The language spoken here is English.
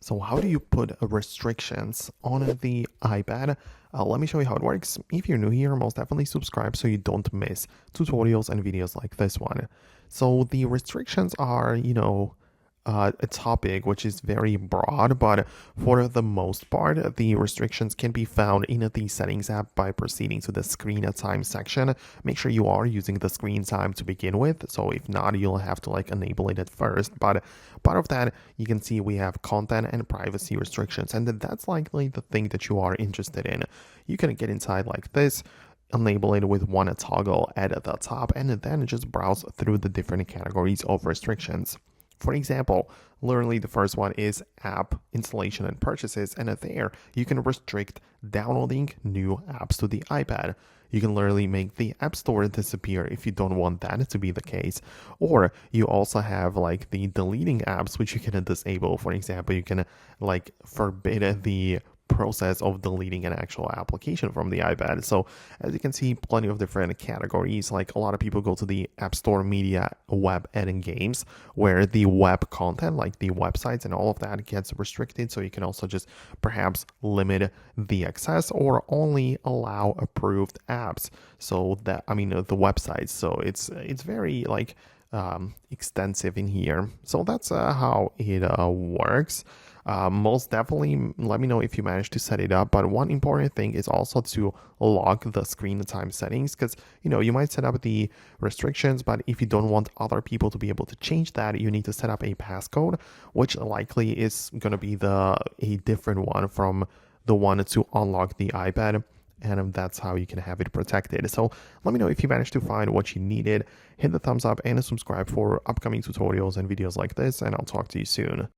So how do you put restrictions on the iPad? Let me show you how it works. If you're new here, most definitely subscribe so you don't miss tutorials and videos like this one. So the restrictions are, a topic which is very broad, but for the most part, the restrictions can be found in the settings app by proceeding to the screen time section. Make sure you are using the screen time to begin with. So if not, you'll have to enable it at first. But part of that, you can see we have content and privacy restrictions, and that's likely the thing that you are interested in. You can get inside like this, enable it with one toggle at the top, and then just browse through the different categories of restrictions. For example, literally the first one is app installation and purchases, and there you can restrict downloading new apps to the iPad. You can literally make the App Store disappear if you don't want that to be the case. Or you also have the deleting apps, which you can disable. For example, you can forbid the process of deleting an actual application from the iPad. So as you can see, plenty of different categories. Like a lot of people go to the App Store, media, web, and games, where the web content, like the websites and all of that, gets restricted. So you can also just perhaps limit the access or only allow approved apps. So that, the websites. So it's very extensive in here. So that's how it works. Most definitely let me know if you manage to set it up. But one important thing is also to lock the screen time settings, because you might set up the restrictions, but if you don't want other people to be able to change that, you need to set up a passcode, which likely is going to be a different one from the one to unlock the iPad. And that's how you can have it protected. So let me know if you managed to find what you needed. Hit the thumbs up and subscribe for upcoming tutorials and videos like this, and I'll talk to you soon.